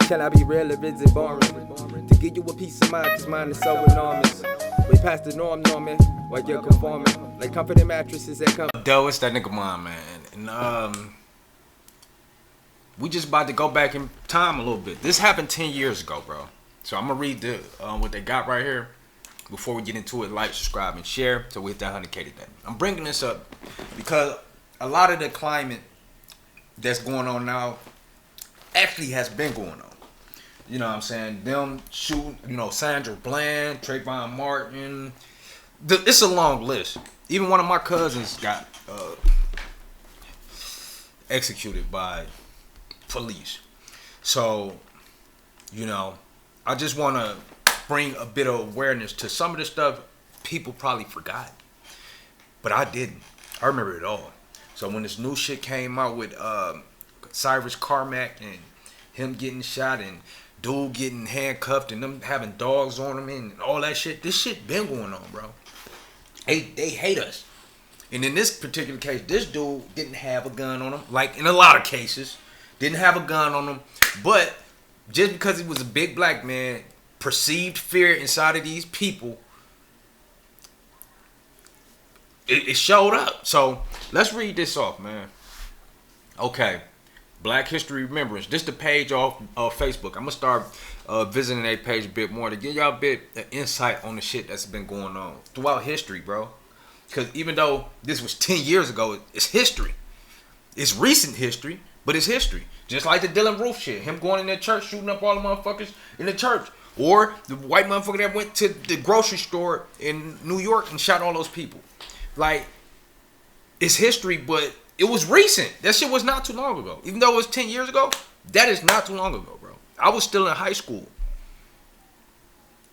Can I be real or is it boring? To give you a peace of mind, cause mine is so enormous. Way past the norm, Norman, while you're conforming. Like comforting mattresses that come. Doe, it's that nigga mom, man. And we just about to go back in time a little bit. This happened 10 years ago, bro. So I'm gonna read the what they got right here. Before we get into it, like, subscribe, and share so we hit that 100K today. I'm bringing this up because a lot of the climate that's going on now actually has been going on. You know what I'm saying? Them shooting, Sandra Bland, Trayvon Martin. It's a long list. Even one of my cousins got executed by police. So, I just want to bring a bit of awareness to some of the stuff people probably forgot. But I didn't. I remember it all. So when this new shit came out with Cyrus Carmack and him getting shot and dude getting handcuffed and them having dogs on him and all that shit, this shit been going on, bro. They hate us. And in this particular case, this dude didn't have a gun on him. Like in a lot of cases, didn't have a gun on him. But just because he was a big black man, perceived fear inside of these people, it showed up. So let's read this off, man. Okay, Black History Remembrance. This is the page off Facebook. I'm gonna start visiting that page a bit more to give y'all a bit of insight on the shit that's been going on throughout history, bro. Because even though this was 10 years ago, it's history. It's recent history, but it's history. Just like the Dylan Roof shit. Him going in that church, shooting up all the motherfuckers in the church. Or the white motherfucker that went to the grocery store in New York and shot all those people. Like, it's history, but it was recent. That shit was not too long ago. Even though it was 10 years ago, that is not too long ago, bro. I was still in high school.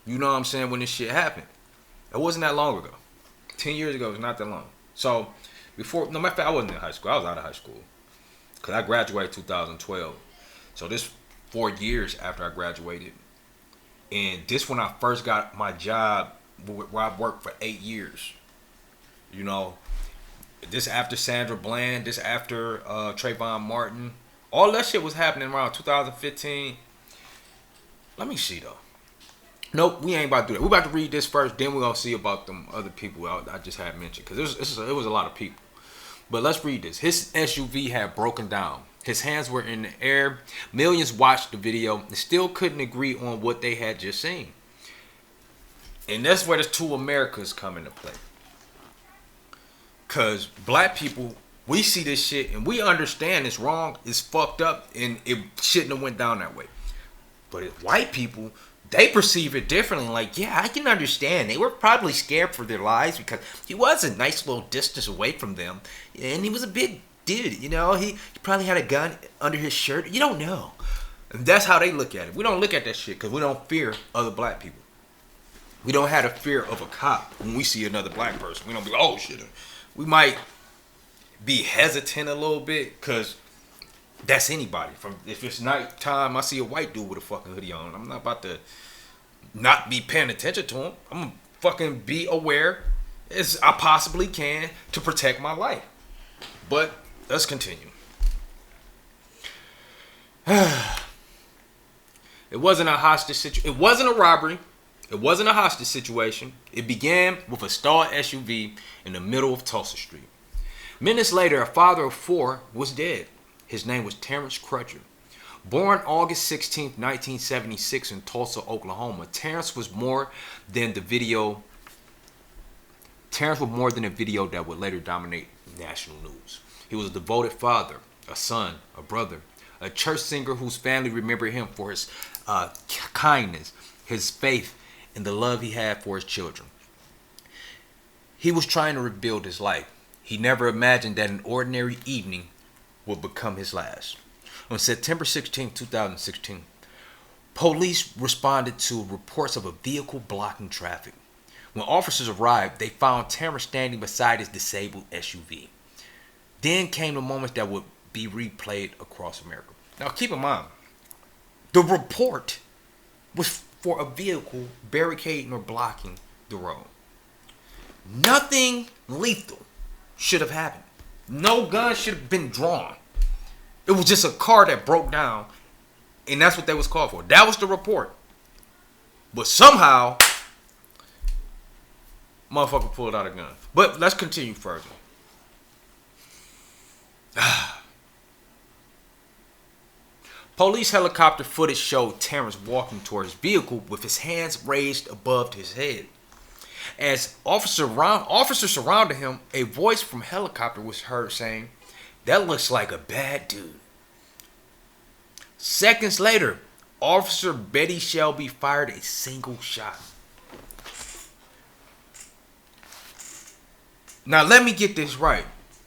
You know what I'm saying? When this shit happened. It wasn't that long ago. 10 years ago was not that long. So, no matter of fact, I wasn't in high school. I was out of high school. Because I graduated 2012. So, this 4 years after I graduated. And this when I first got my job where I worked for 8 years. This after Sandra Bland, this after Trayvon Martin. All that shit was happening around 2015. Let me see though. Nope, we ain't about to do that. We about to read this first, then we're going to see about them other people I just had mentioned. Because it was a lot of people. But let's read this. His SUV had broken down. His hands were in the air. Millions watched the video and still couldn't agree on what they had just seen. And that's where the two Americas come into play. Because black people, we see this shit and we understand it's wrong, it's fucked up, and it shouldn't have went down that way. But white people, they perceive it differently. Like, yeah, I can understand. They were probably scared for their lives because he was a nice little distance away from them. And he was a big dude, he probably had a gun under his shirt. You don't know. And that's how they look at it. We don't look at that shit because we don't fear other black people. We don't have a fear of a cop when we see another black person. We don't be like, oh shit. We might be hesitant a little bit because that's anybody. If it's nighttime, I see a white dude with a fucking hoodie on. I'm not about to not be paying attention to him. I'm gonna fucking be aware as I possibly can to protect my life. But let's continue. It wasn't a hostage situation. It wasn't a robbery. It wasn't a hostage situation. It began with a stalled SUV in the middle of Tulsa Street. Minutes later, a father of 4 was dead. His name was Terrence Crutcher. Born August 16, 1976 in Tulsa, Oklahoma, Terrence was more than a video that would later dominate national news. He was a devoted father, a son, a brother, a church singer whose family remembered him for his kindness, his faith, and the love he had for his children. He was trying to rebuild his life. He never imagined that an ordinary evening would become his last. On September 16, 2016, police responded to reports of a vehicle blocking traffic. When officers arrived, they found Terrence standing beside his disabled SUV. Then came the moments that would be replayed across America. Now keep in mind, the report was for a vehicle barricading or blocking the road. Nothing lethal should have happened. No gun should have been drawn. It was just a car that broke down And that's what they was called for. That was the report. But somehow, motherfucker pulled out a gun. But let's continue further. Police helicopter footage showed Terrence walking toward his vehicle with his hands raised above his head. As officers surrounded him, a voice from helicopter was heard saying, "That looks like a bad dude." Seconds later, Officer Betty Shelby fired a single shot. Now let me get this right.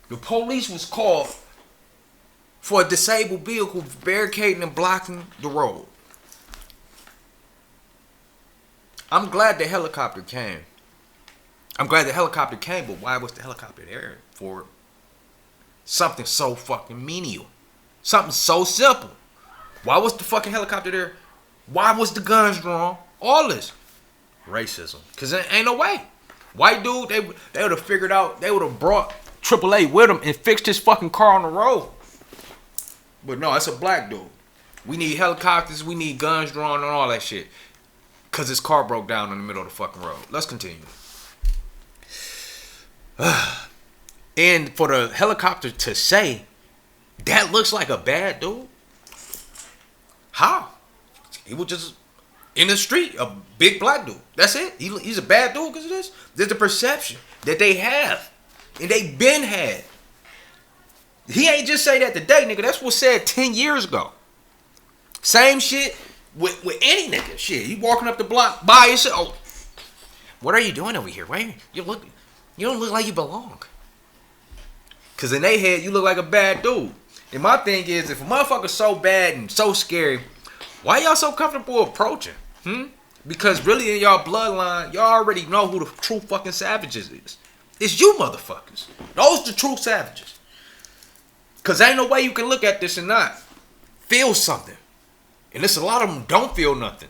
The police was called for a disabled vehicle barricading and blocking the road. I'm glad the helicopter came. But why was the helicopter there for? Something so fucking menial. Something so simple. Why was the fucking helicopter there? Why was the guns drawn? All this. Racism. Because there ain't no way. White dude, they would have figured out, they would have brought AAA with them and fixed his fucking car on the road. But no, it's a black dude. We need helicopters, we need guns drawn and all that shit. Because his car broke down in the middle of the fucking road. Let's continue. And for the helicopter to say, that looks like a bad dude? How? He was just in the street, a big black dude. That's it. He's a bad dude because of this. There's the perception that they have. And they been had. He ain't just say that today, nigga. That's what said 10 years ago. Same shit with any nigga. Shit, you walking up the block by yourself. Oh, what are you doing over here? Wait, you don't look like you belong. Because in their head, you look like a bad dude. And my thing is, if a motherfucker's so bad and so scary, why y'all so comfortable approaching? Because really in y'all bloodline, y'all already know who the true fucking savages is. It's you motherfuckers. Those the true savages. Because ain't no way you can look at this and not feel something. And it's a lot of them don't feel nothing.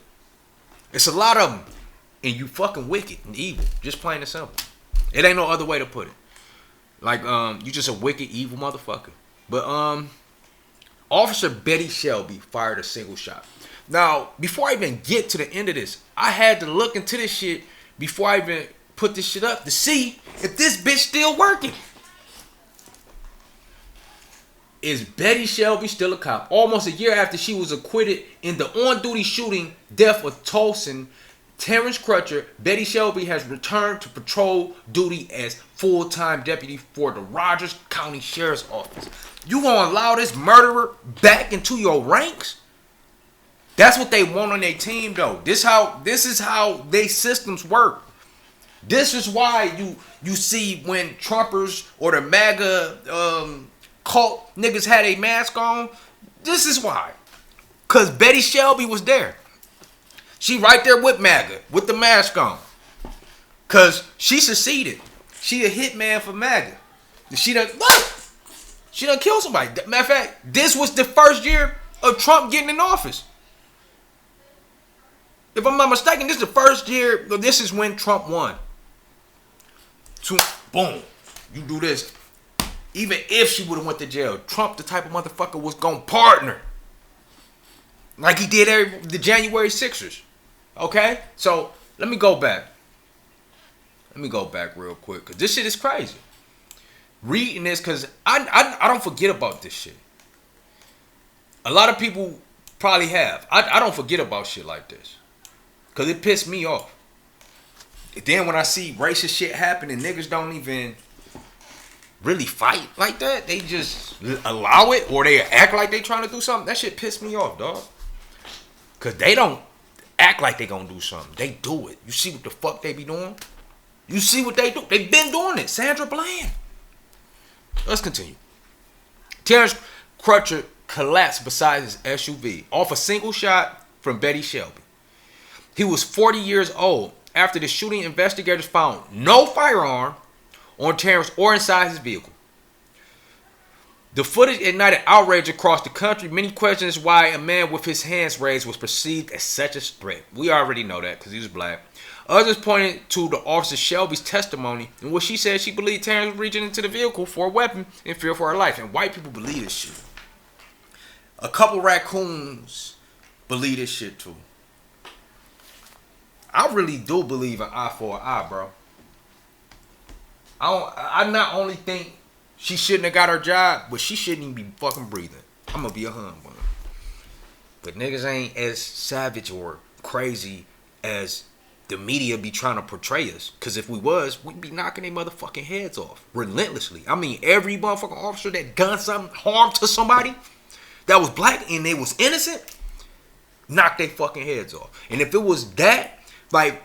It's a lot of them. And you fucking wicked and evil. Just plain and simple. It ain't no other way to put it. Like, you just a wicked, evil motherfucker. But, Officer Betty Shelby fired a single shot. Now, before I even get to the end of this, I had to look into this shit before I even put this shit up to see if this bitch still working. Is Betty Shelby still a cop? Almost a year after she was acquitted in the on-duty shooting death of Tulsan Terrence Crutcher, Betty Shelby has returned to patrol duty as full-time deputy for the Rogers County Sheriff's Office. You gonna allow this murderer back into your ranks? That's what they want on their team, though. This is how they systems work. This is why you see when Trumpers or the MAGA cult niggas had a mask on. This is why. Cause Betty Shelby was there. She right there with MAGA, with the mask on. Cause she succeeded. She a hitman for MAGA. She done killed somebody. Matter of fact, this was the first year of Trump getting in office. If I'm not mistaken, this is the first year. This is when Trump won. So, boom, you do this. Even if she would have went to jail, Trump, the type of motherfucker, was gonna partner. Like he did the January 6ers. Okay? So, let me go back. Let me go back real quick. Because this shit is crazy. Reading this, because I don't forget about this shit. A lot of people probably have. I don't forget about shit like this. Because it pissed me off. Then when I see racist shit happen and niggas don't even really fight like that, they just allow it or they act like they trying to do something. That shit pissed me off, dog. Because they don't act like they gonna do something. They do it. You see what the fuck they be doing? You see what they do? They been doing it. Sandra Bland. Let's continue. Terrence Crutcher collapsed beside his SUV off a single shot from Betty Shelby. He was 40 years old. After the shooting, investigators found no firearm on Terrence or inside his vehicle. The footage ignited outrage across the country. Many questions why a man with his hands raised was perceived as such a threat. We already know that because he was black. Others pointed to the officer Shelby's testimony in which she said she believed Terrence was reaching into the vehicle for a weapon in fear for her life. And white people believe this shit. A couple raccoons believe this shit too. I really do believe an eye for an eye, bro. I not only think she shouldn't have got her job, but she shouldn't even be fucking breathing. I'm gonna be 100. But niggas ain't as savage or crazy as the media be trying to portray us. Cause if we was, we'd be knocking their motherfucking heads off relentlessly. I mean, every motherfucking officer that done something harm to somebody that was black and they was innocent, knock their fucking heads off. And if it was that, like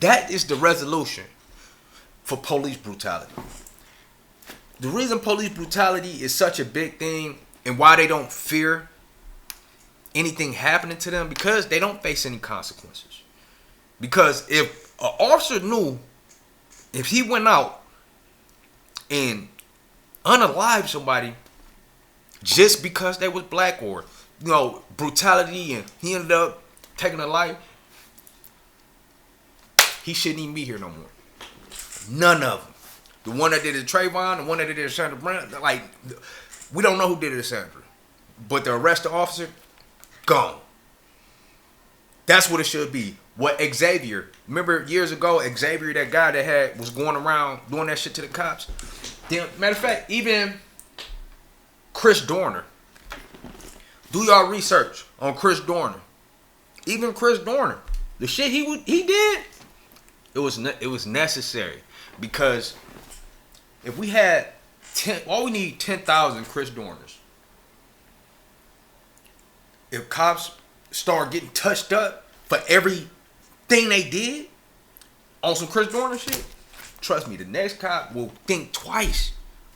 that is the resolution for police brutality. The reason police brutality is such a big thing and why they don't fear anything happening to them, because they don't face any consequences. Because if an officer knew, if he went out and unalived somebody just because they was black, or brutality, and he ended up taking a life, he shouldn't even be here no more. None of them. The one that did it to Trayvon, the one that did it to Sandra Brown, like, we don't know who did it to Sandra. But the arrested officer, gone. That's what it should be. What Xavier, remember years ago, Xavier, that guy that was going around doing that shit to the cops? Matter of fact, even Chris Dorner. Do y'all research on Chris Dorner. Even Chris Dorner. The shit he did, it was necessary. Because if we had all we need 10,000 Chris Dorners. If cops start getting touched up for everything they did on some Chris Dorner shit, trust me, the next cop will think twice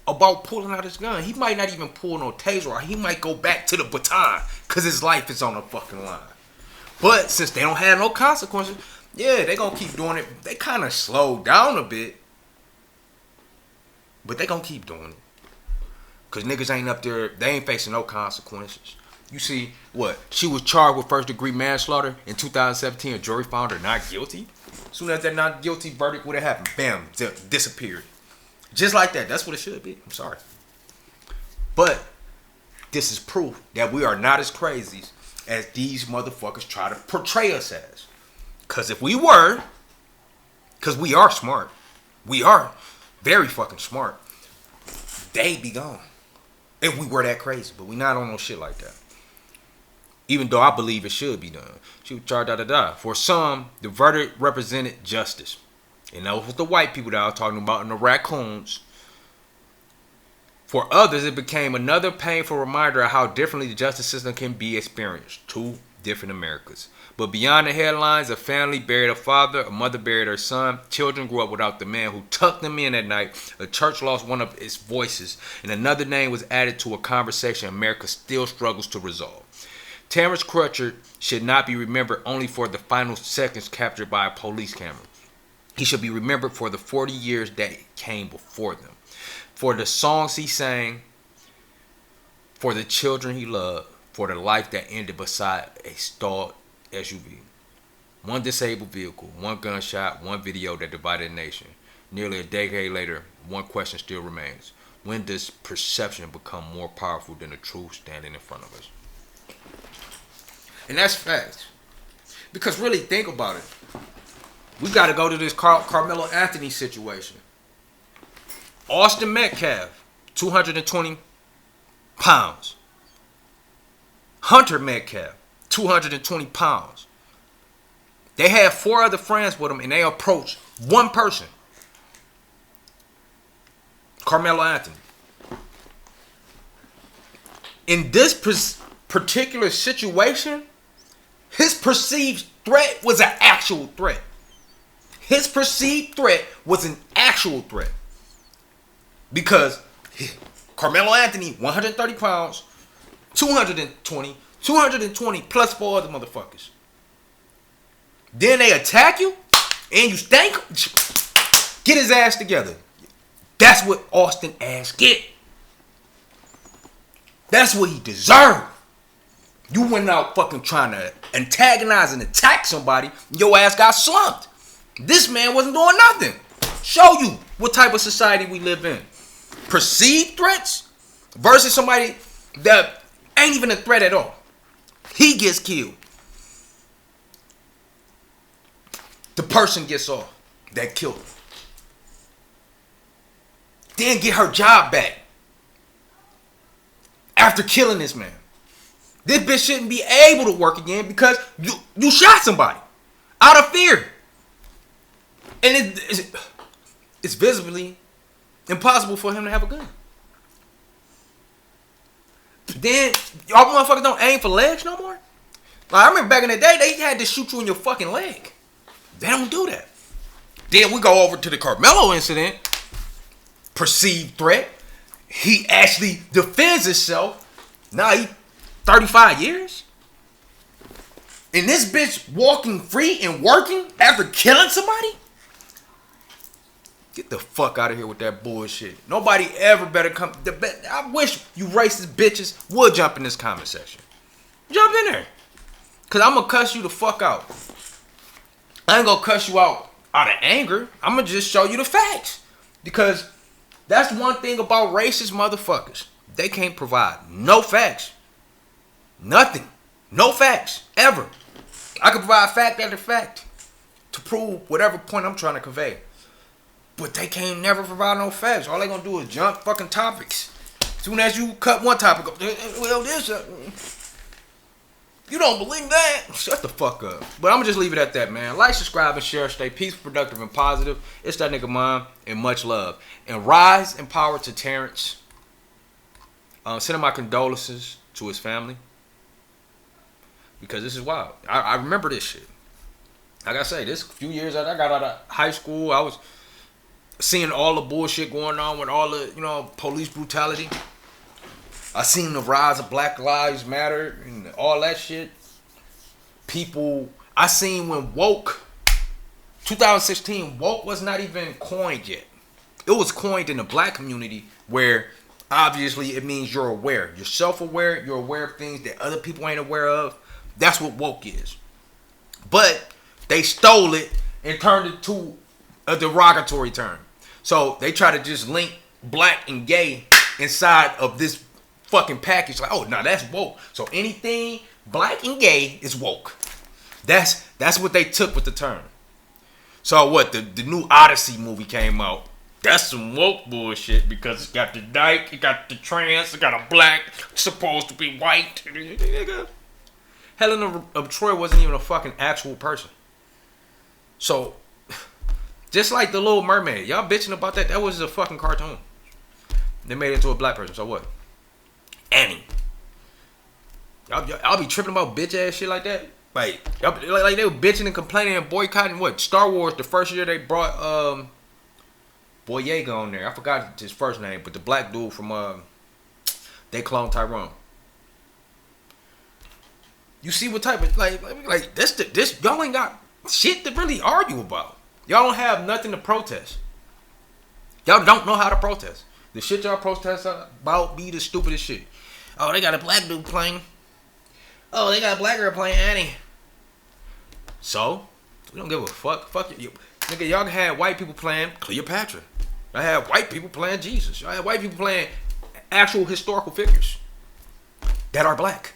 about pulling out his gun. He might not even pull no taser, or he might go back to the baton because his life is on the fucking line. But since they don't have no consequences, yeah, they gonna keep doing it. They kind of slowed down a bit, but they gonna keep doing it. Because niggas ain't up there, they ain't facing no consequences. You see, what? She was charged with first-degree manslaughter in 2017. A jury found her not guilty. As soon as that not guilty verdict would have happened, bam, disappeared. Just like that. That's what it should be. I'm sorry. But this is proof that we are not as crazy as these motherfuckers try to portray us as. Because if we were, because we are smart, we are very fucking smart, they'd be gone. If we were that crazy. But we not on no shit like that. Even though I believe it should be done. She was charged, For some, the verdict represented justice. And that was the white people that I was talking about, and the raccoons. For others, it became another painful reminder of how differently the justice system can be experienced. Two different Americas. But beyond the headlines, a family buried a father, a mother buried her son, children grew up without the man who tucked them in at night, a church lost one of its voices, and another name was added to a conversation America still struggles to resolve. Terrence Crutcher should not be remembered only for the final seconds captured by a police camera. He should be remembered for the 40 years that came before them, for the songs he sang, for the children he loved, for the life that ended beside a stalled SUV. One disabled vehicle, one gunshot, one video that divided a nation. Nearly a decade later, one question still remains. When does perception become more powerful than the truth standing in front of us? And that's facts. Because really, think about it. We got to go to this Carmelo Anthony situation. Austin Metcalf, 220 pounds. Hunter Metcalf, 220 pounds. They had 4 other friends with them, and they approached one person. Carmelo Anthony. In this particular situation, his perceived threat was an actual threat. His perceived threat was an actual threat. Because Carmelo Anthony, 130 pounds, 220 plus 4 other motherfuckers. Then they attack you and you stink. Get his ass together. That's what Austin ass get. That's what he deserved. You went out fucking trying to antagonize and attack somebody, your ass got slumped. This man wasn't doing nothing. Show you what type of society we live in. Perceived threats versus somebody that ain't even a threat at all. He gets killed. The person gets off that killed him. Then get her job back after killing this man. This bitch shouldn't be able to work again because you shot somebody out of fear. And it's visibly impossible for him to have a gun. Then y'all motherfuckers don't aim for legs no more. Like, I remember back in the day, they had to shoot you in your fucking leg. They don't do that. Then we go over to the Carmelo incident. Perceived threat. He actually defends himself. Now he 35 years. And this bitch walking free and working after killing somebody? Get the fuck out of here with that bullshit. Nobody ever better come. I wish you racist bitches would jump in this comment section. Jump in there. Because I'm going to cuss you the fuck out. I ain't going to cuss you out of anger. I'm going to just show you the facts. Because that's one thing about racist motherfuckers. They can't provide no facts. Nothing. No facts. Ever. I can provide fact after fact to prove whatever point I'm trying to convey. But they can't never provide no facts. All they gonna do is jump fucking topics. As soon as you cut one topic up, well, this, you don't believe that? Shut the fuck up. But I'm gonna just leave it at that, man. Like, subscribe, and share. Stay peaceful, productive, and positive. It's that nigga Mom, and much love. And rise and power to Terrence. Sending my condolences to his family. Because this is wild. I remember this shit. Like I say, this few years after I got out of high school, I was seeing all the bullshit going on with all the, police brutality. I seen the rise of Black Lives Matter and all that shit. People, I seen when 2016, woke was not even coined yet. It was coined in the black community where obviously it means you're aware. You're self-aware. You're aware of things that other people ain't aware of. That's what woke is. But they stole it and turned it to a derogatory term. So they try to just link black and gay inside of this fucking package. Like, oh, no, that's woke. So anything black and gay is woke. That's what they took with the term. So what? The new Odyssey movie came out. That's some woke bullshit because it's got the dyke, it got the trans, it got a black, it's supposed to be white. Helena of Troy wasn't even a fucking actual person. So, just like the Little Mermaid, y'all bitching about that. That was a fucking cartoon. They made it into a black person. So what? Annie. Y'all be tripping about bitch ass shit like that. Like they were bitching and complaining and boycotting what? Star Wars. The first year they brought Boyega on there. I forgot his first name, but the black dude from they cloned Tyrone. You see what type of like this y'all ain't got shit to really argue about. Y'all don't have nothing to protest. Y'all don't know how to protest. The shit y'all protest about be the stupidest shit. Oh, they got a black dude playing. Oh, they got a black girl playing Annie. So, we don't give a fuck. Fuck you. Nigga, y'all had white people playing Cleopatra. Y'all had white people playing Jesus. Y'all had white people playing actual historical figures that are black.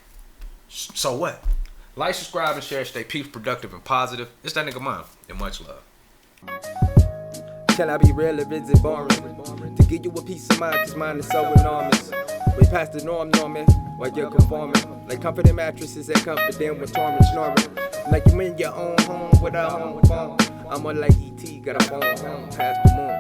So what? Like, subscribe, and share. Stay peaceful, productive, and positive. It's that nigga Mom, and much love. Can I be real or is it boring? To give you a peace of mind, cause mine is so enormous. Way past the norm, Norman, while you're conforming. Like comforting mattresses that comfort them when torment snoring. Like you in your own home without home phone. I'm more like E.T., got a phone home past the moon.